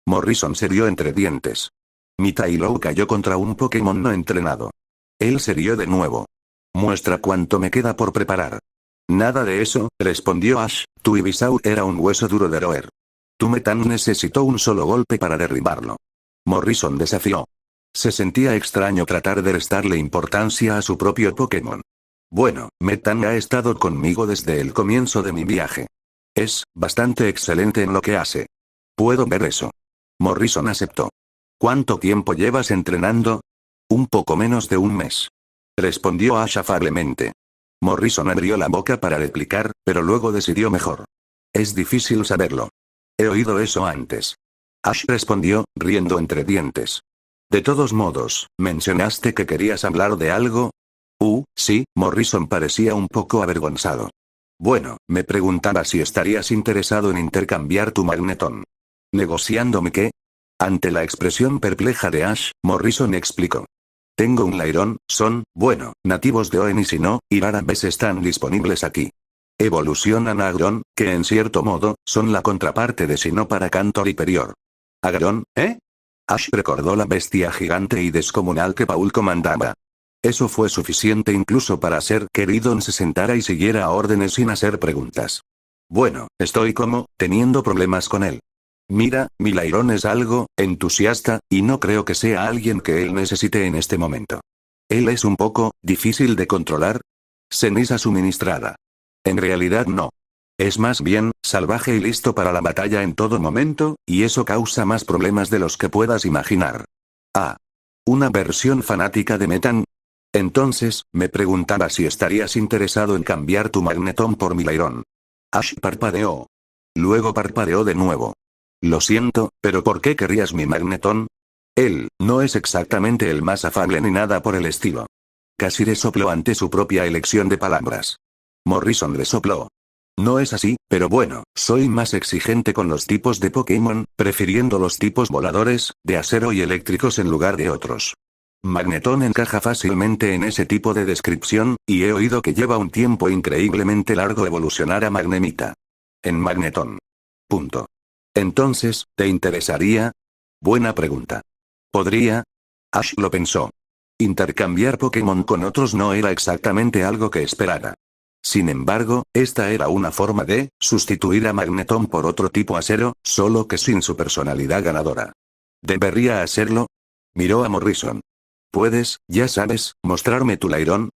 Speaker 1: Morrison se rió entre dientes. Mi Taillow cayó contra un Pokémon no entrenado. Él se rió de nuevo. Muestra cuánto me queda por preparar. Nada de eso, respondió Ash, tu Ivysaur era un hueso duro de roer. Tu Metán necesitó un solo golpe para derribarlo. Morrison desafió. Se sentía extraño tratar de restarle importancia a su propio Pokémon. Bueno, Metán ha estado conmigo desde el comienzo de mi viaje. Es bastante excelente en lo que hace. Puedo ver eso. Morrison aceptó. ¿Cuánto tiempo llevas entrenando? Un poco menos de un mes. Respondió Ash afablemente. Morrison abrió la boca para replicar, pero luego decidió mejor. Es difícil saberlo. He oído eso antes. Ash respondió, riendo entre dientes. De todos modos, ¿mencionaste que querías hablar de algo? Sí, Morrison parecía un poco avergonzado. Bueno, me preguntaba si estarías interesado en intercambiar tu magnetón. ¿Negociándome qué? Ante la expresión perpleja de Ash, Morrison explicó. Tengo un Lairon, son, bueno, nativos de Oen y Sinnoh, y rara vez están disponibles aquí. Evolucionan a Aggron, que en cierto modo, son la contraparte de Sinnoh para Kanto Hyperior. ¿Aggron, eh? Ash recordó la bestia gigante y descomunal que Paul comandaba. Eso fue suficiente incluso para hacer que Ridon se sentara y siguiera órdenes sin hacer preguntas. Bueno, estoy teniendo problemas con él. Mira, mi Lairon es algo entusiasta, y no creo que sea alguien que él necesite en este momento. Él es un poco difícil de controlar. Ceniza suministrada. En realidad no. Es más bien salvaje y listo para la batalla en todo momento, y eso causa más problemas de los que puedas imaginar. Ah. ¿Una versión fanática de Metán? Entonces, me preguntaba si estarías interesado en cambiar tu magnetón por mi Lairon. Ash parpadeó. Luego parpadeó de nuevo. Lo siento, pero ¿por qué querrías mi magnetón? Él no es exactamente el más afable ni nada por el estilo. Casi resopló ante su propia elección de palabras. Morrison resopló. No es así, pero bueno, soy más exigente con los tipos de Pokémon, prefiriendo los tipos voladores, de acero y eléctricos en lugar de otros. Magnetón encaja fácilmente en ese tipo de descripción, y he oído que lleva un tiempo increíblemente largo evolucionar a Magnemita. En Magnetón. Punto. Entonces, ¿te interesaría? Buena pregunta. ¿Podría? Ash lo pensó. Intercambiar Pokémon con otros no era exactamente algo que esperara. Sin embargo, esta era una forma de sustituir a Magnetón por otro tipo acero, solo que sin su personalidad ganadora. ¿Debería hacerlo? Miró a Morrison. ¿Puedes, ya sabes, mostrarme tu Lairon?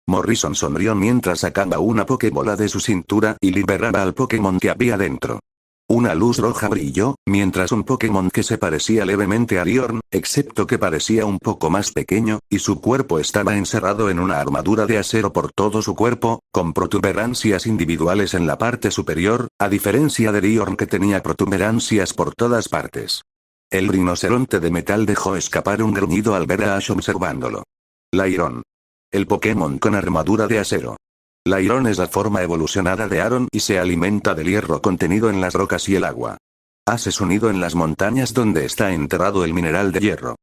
Speaker 1: Morrison sonrió mientras sacaba una Pokébola de su cintura y liberaba al Pokémon que había dentro. Una luz roja brilló, mientras un Pokémon que se parecía levemente a Liorn, excepto que parecía un poco más pequeño, y su cuerpo estaba encerrado en una armadura de acero por todo su cuerpo, con protuberancias individuales en la parte superior, a diferencia de Liorn que tenía protuberancias por todas partes. El rinoceronte de metal dejó escapar un gruñido al ver a Ash observándolo. Lairon. El Pokémon con armadura de acero. Lairon es la forma evolucionada de Aron y se alimenta del hierro contenido en las rocas y el agua. Ash es unido en las montañas donde está enterrado el mineral de hierro.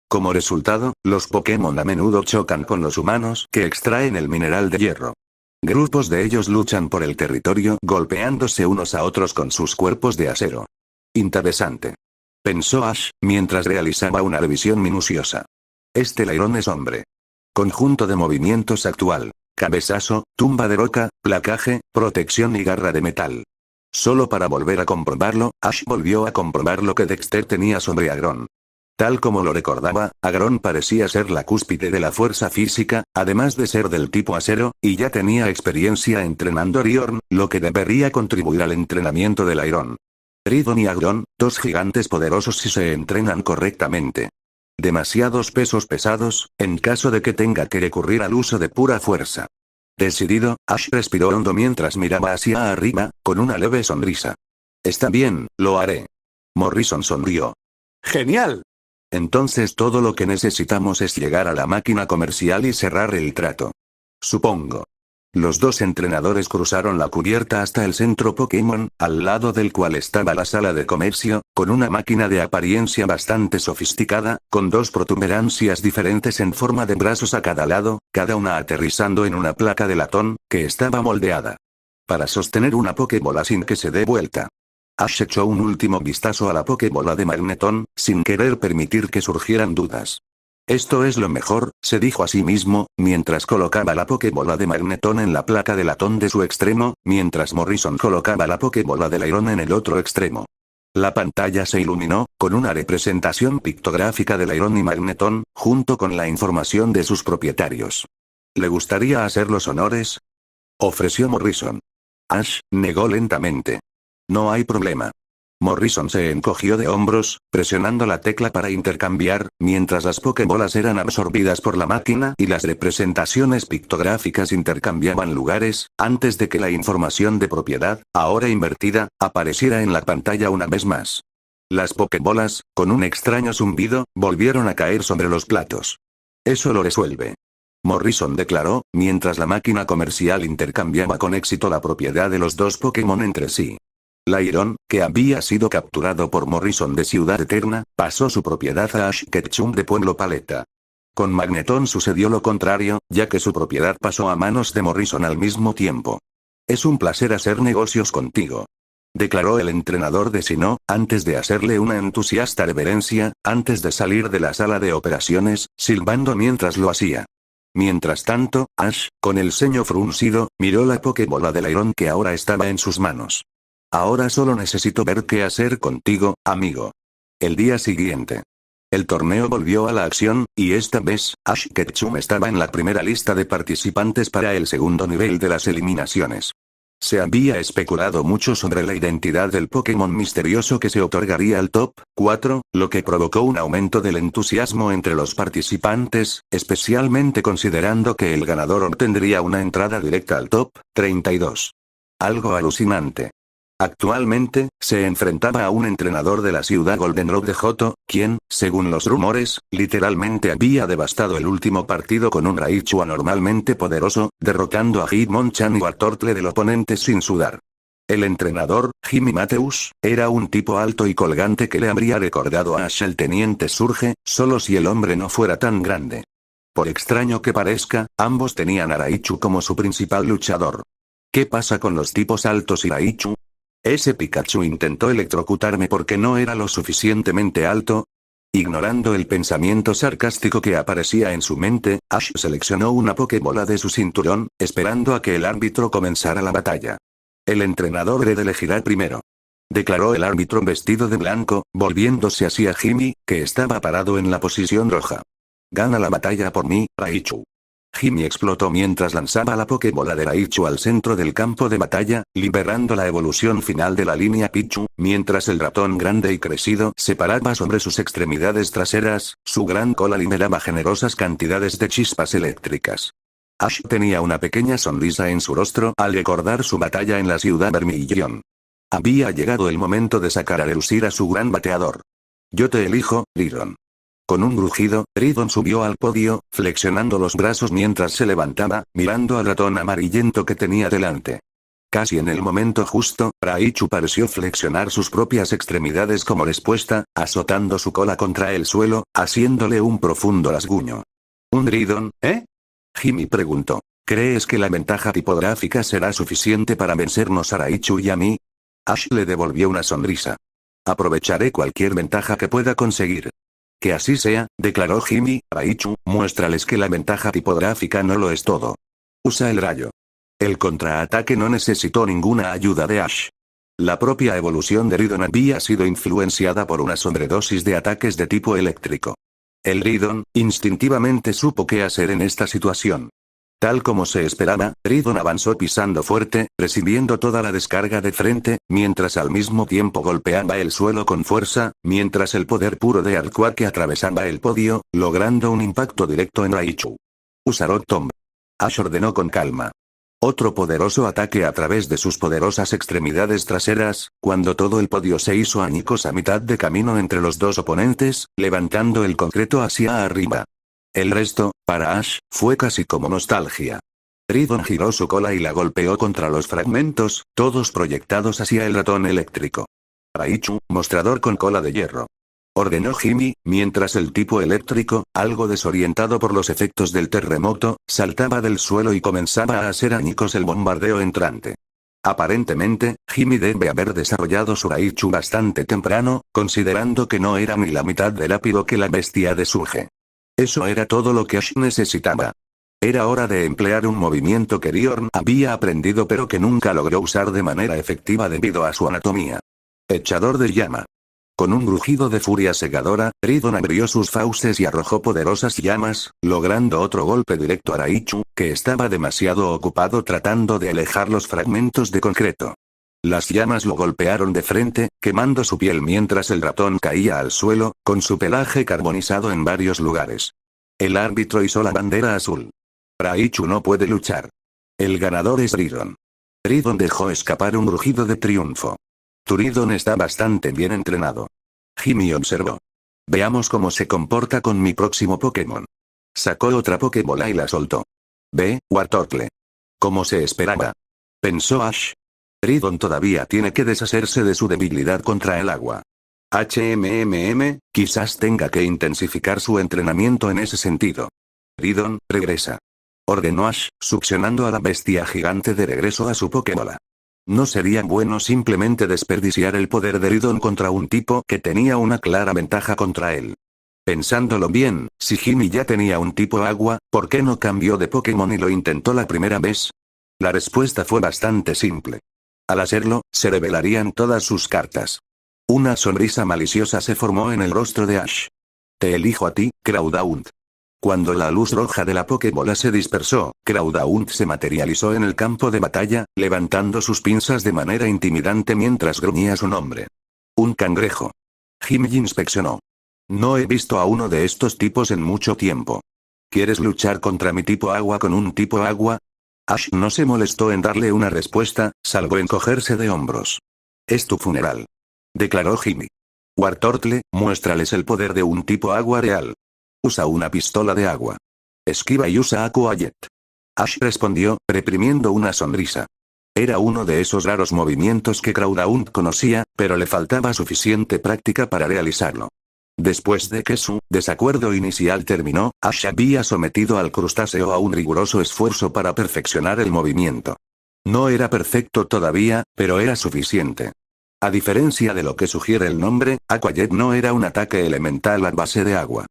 Speaker 1: Como resultado, los Pokémon a menudo chocan con los humanos que extraen el mineral de hierro. Grupos de ellos luchan por el territorio golpeándose unos a otros con sus cuerpos de acero. Interesante. Pensó Ash, mientras realizaba una revisión minuciosa. Este Lairon es hombre. Conjunto de movimientos actual. Cabezazo, tumba de roca, placaje, protección y garra de metal. Solo para volver a comprobarlo, Ash volvió a comprobar lo que Dexter tenía sobre Aggron. Tal como lo recordaba, Aggron parecía ser la cúspide de la fuerza física, además de ser del tipo acero, y ya tenía experiencia entrenando a Liorn, lo que debería contribuir al entrenamiento de Lairon. Ridon y Aggron, dos gigantes poderosos si se entrenan correctamente. Demasiados pesos pesados, en caso de que tenga que recurrir al uso de pura fuerza. Decidido, Ash respiró hondo mientras miraba hacia arriba, con una leve sonrisa. Está bien, lo haré. Morrison sonrió. ¡Genial! Entonces todo lo que necesitamos es llegar a la máquina comercial y cerrar el trato. Supongo. Los dos entrenadores cruzaron la cubierta hasta el centro Pokémon, al lado del cual estaba la sala de comercio, con una máquina de apariencia bastante sofisticada, con dos protuberancias diferentes en forma de brazos a cada lado, cada una aterrizando en una placa de latón, que estaba moldeada para sostener una Pokébola sin que se dé vuelta. Ash echó un último vistazo a la Pokébola de Magneton, sin querer permitir que surgieran dudas. Esto es lo mejor, se dijo a sí mismo, mientras colocaba la Pokébola de Magneton en la placa de latón de su extremo, mientras Morrison colocaba la Pokébola de Lairon en el otro extremo. La pantalla se iluminó, con una representación pictográfica de Lairon y Magneton, junto con la información de sus propietarios. ¿Le gustaría hacer los honores?, ofreció Morrison. Ash negó lentamente. No hay problema. Morrison se encogió de hombros, presionando la tecla para intercambiar, mientras las Pokébolas eran absorbidas por la máquina y las representaciones pictográficas intercambiaban lugares, antes de que la información de propiedad, ahora invertida, apareciera en la pantalla una vez más. Las Pokébolas, con un extraño zumbido, volvieron a caer sobre los platos. Eso lo resuelve. Morrison declaró, mientras la máquina comercial intercambiaba con éxito la propiedad de los dos Pokémon entre sí. Lairon, que había sido capturado por Morrison de Ciudad Eterna, pasó su propiedad a Ash Ketchum de Pueblo Paleta. Con Magneton sucedió lo contrario, ya que su propiedad pasó a manos de Morrison al mismo tiempo. Es un placer hacer negocios contigo, declaró el entrenador de Sinnoh, antes de hacerle una entusiasta reverencia, antes de salir de la sala de operaciones, silbando mientras lo hacía. Mientras tanto, Ash, con el ceño fruncido, miró la Pokébola de Lairon que ahora estaba en sus manos. Ahora solo necesito ver qué hacer contigo, amigo. El día siguiente. El torneo volvió a la acción, y esta vez, Ash Ketchum estaba en la primera lista de participantes para el segundo nivel de las eliminaciones. Se había especulado mucho sobre la identidad del Pokémon misterioso que se otorgaría al Top 4, lo que provocó un aumento del entusiasmo entre los participantes, especialmente considerando que el ganador obtendría una entrada directa al Top 32. Algo alucinante. Actualmente, se enfrentaba a un entrenador de la ciudad Goldenrod de Johto, quien, según los rumores, literalmente había devastado el último partido con un Raichu anormalmente poderoso, derrotando a Hitmonchan y Wartortle del oponente sin sudar. El entrenador, Jimmy Mateus, era un tipo alto y colgante que le habría recordado a Ash el teniente Surge, solo si el hombre no fuera tan grande. Por extraño que parezca, ambos tenían a Raichu como su principal luchador. ¿Qué pasa con los tipos altos y Raichu? ¿Ese Pikachu intentó electrocutarme porque no era lo suficientemente alto? Ignorando el pensamiento sarcástico que aparecía en su mente, Ash seleccionó una Pokébola de su cinturón, esperando a que el árbitro comenzara la batalla. El entrenador Red elegirá primero, declaró el árbitro vestido de blanco, volviéndose hacia Jimmy, que estaba parado en la posición roja. Gana la batalla por mí, Raichu. Jimmy explotó mientras lanzaba la Pokébola de Raichu al centro del campo de batalla, liberando la evolución final de la línea Pichu, mientras el ratón grande y crecido se paraba sobre sus extremidades traseras, su gran cola liberaba generosas cantidades de chispas eléctricas. Ash tenía una pequeña sonrisa en su rostro al recordar su batalla en la ciudad Vermilion. Había llegado el momento de sacar a relucir a su gran bateador. Yo te elijo, Lairon. Con un grujido, Lairon subió al podio, flexionando los brazos mientras se levantaba, mirando al ratón amarillento que tenía delante. Casi en el momento justo, Raichu pareció flexionar sus propias extremidades como respuesta, azotando su cola contra el suelo, haciéndole un profundo rasguño. ¿Un Lairon, eh? Jimmy preguntó. ¿Crees que la ventaja tipográfica será suficiente para vencernos a Raichu y a mí? Ash le devolvió una sonrisa. Aprovecharé cualquier ventaja que pueda conseguir. Que así sea, declaró Jimmy. Raichu, muéstrales que la ventaja tipográfica no lo es todo. Usa el rayo. El contraataque no necesitó ninguna ayuda de Ash. La propia evolución de Lairon había sido influenciada por una sobredosis de ataques de tipo eléctrico. El Lairon, instintivamente supo qué hacer en esta situación. Tal como se esperaba, Lairon avanzó pisando fuerte, recibiendo toda la descarga de frente, mientras al mismo tiempo golpeaba el suelo con fuerza, mientras el poder puro de Arquaque atravesaba el podio, logrando un impacto directo en Raichu. Usa Rock Tomb. Ash ordenó con calma. Otro poderoso ataque a través de sus poderosas extremidades traseras, cuando todo el podio se hizo añicos a mitad de camino entre los dos oponentes, levantando el concreto hacia arriba. El resto, para Ash, fue casi como nostalgia. Ridon giró su cola y la golpeó contra los fragmentos, todos proyectados hacia el ratón eléctrico. Raichu, mostrador con cola de hierro. Ordenó Jimmy, mientras el tipo eléctrico, algo desorientado por los efectos del terremoto, saltaba del suelo y comenzaba a hacer añicos el bombardeo entrante. Aparentemente, Jimmy debe haber desarrollado su Raichu bastante temprano, considerando que no era ni la mitad de rápido que la bestia de Surge. Eso era todo lo que Ash necesitaba. Era hora de emplear un movimiento que Riorn había aprendido pero que nunca logró usar de manera efectiva debido a su anatomía. Echador de llama. Con un rugido de furia segadora, Ridon abrió sus fauces y arrojó poderosas llamas, logrando otro golpe directo a Raichu, que estaba demasiado ocupado tratando de alejar los fragmentos de concreto. Las llamas lo golpearon de frente, quemando su piel mientras el ratón caía al suelo, con su pelaje carbonizado en varios lugares. El árbitro izó la bandera azul. Raichu no puede luchar. El ganador es Ridon. Ridon dejó escapar un rugido de triunfo. Ridon está bastante bien entrenado. Jimmy observó. Veamos cómo se comporta con mi próximo Pokémon. Sacó otra Pokébola y la soltó. Ve, Wartortle. Como se esperaba. Pensó Ash. Ridon todavía tiene que deshacerse de su debilidad contra el agua. Quizás tenga que intensificar su entrenamiento en ese sentido. Ridon, regresa. Ordenó Ash, succionando a la bestia gigante de regreso a su Pokébola. No sería bueno simplemente desperdiciar el poder de Ridon contra un tipo que tenía una clara ventaja contra él. Pensándolo bien, si Jimmy ya tenía un tipo agua, ¿por qué no cambió de Pokémon y lo intentó la primera vez? La respuesta fue bastante simple. Al hacerlo, se revelarían todas sus cartas. Una sonrisa maliciosa se formó en el rostro de Ash. Te elijo a ti, Crawdaunt. Cuando la luz roja de la Pokébola se dispersó, Crawdaunt se materializó en el campo de batalla, levantando sus pinzas de manera intimidante mientras gruñía su nombre. Un cangrejo. Jimmy inspeccionó. No he visto a uno de estos tipos en mucho tiempo. ¿Quieres luchar contra mi tipo agua con un tipo agua? Ash no se molestó en darle una respuesta, salvo encogerse de hombros. Es tu funeral. Declaró Jimmy. Wartortle, muéstrales el poder de un tipo agua real. Usa una pistola de agua. Esquiva y usa Aqua Jet. Ash respondió, reprimiendo una sonrisa. Era uno de esos raros movimientos que Crawdaunt conocía, pero le faltaba suficiente práctica para realizarlo. Después de que su desacuerdo inicial terminó, Ash había sometido al crustáceo a un riguroso esfuerzo para perfeccionar el movimiento. No era perfecto todavía, pero era suficiente. A diferencia de lo que sugiere el nombre, Aqua Jet no era un ataque elemental a base de agua.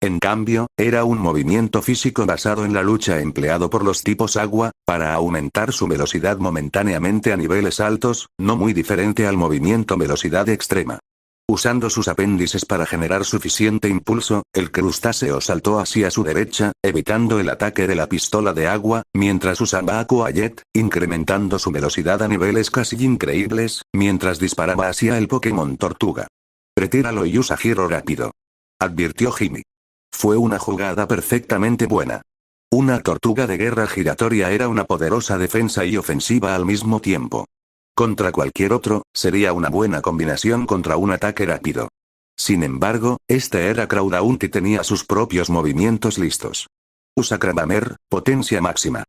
Speaker 1: En cambio, era un movimiento físico basado en la lucha empleado por los tipos agua, para aumentar su velocidad momentáneamente a niveles altos, no muy diferente al movimiento velocidad extrema. Usando sus apéndices para generar suficiente impulso, el crustáceo saltó hacia su derecha, evitando el ataque de la pistola de agua, mientras usaba Aqua Jet, incrementando su velocidad a niveles casi increíbles, mientras disparaba hacia el Pokémon Tortuga. Retíralo y usa giro rápido. Advirtió Jimmy. Fue una jugada perfectamente buena. Una tortuga de guerra giratoria era una poderosa defensa y ofensiva al mismo tiempo. Contra cualquier otro, sería una buena combinación contra un ataque rápido. Sin embargo, este era Crawdaunt y tenía sus propios movimientos listos. Usa Crabammer, potencia máxima.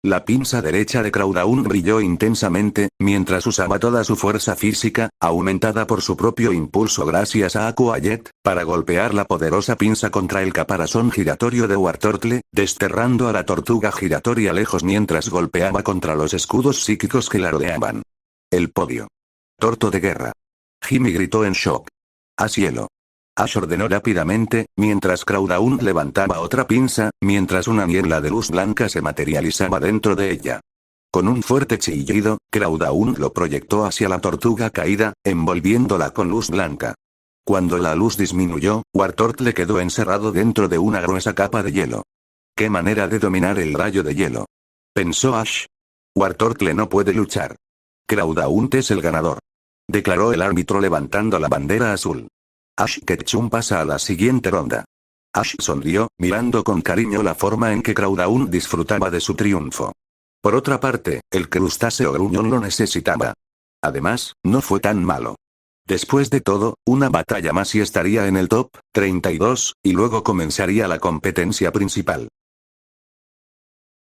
Speaker 1: La pinza derecha de Crawdaunt brilló intensamente, mientras usaba toda su fuerza física, aumentada por su propio impulso gracias a Aqua Jet, para golpear la poderosa pinza contra el caparazón giratorio de Wartortle, desterrando a la tortuga giratoria lejos mientras golpeaba contra los escudos psíquicos que la rodeaban. El podio. Torto de guerra. Jimmy gritó en shock. ¡A cielo! Ash ordenó rápidamente, mientras Crawdaunt levantaba otra pinza, mientras una niebla de luz blanca se materializaba dentro de ella. Con un fuerte chillido, Crawdaunt lo proyectó hacia la tortuga caída, envolviéndola con luz blanca. Cuando la luz disminuyó, Wartortle quedó encerrado dentro de una gruesa capa de hielo. ¡Qué manera de dominar el rayo de hielo! Pensó Ash. Wartortle no puede luchar. Crawdaunt es el ganador. Declaró el árbitro levantando la bandera azul. Ash Ketchum pasa a la siguiente ronda. Ash sonrió, mirando con cariño la forma en que Crawdaunt disfrutaba de su triunfo. Por otra parte, el crustáceo gruñón lo necesitaba. Además, no fue tan malo. Después de todo, una batalla más y estaría en el top 32, y luego comenzaría la competencia principal.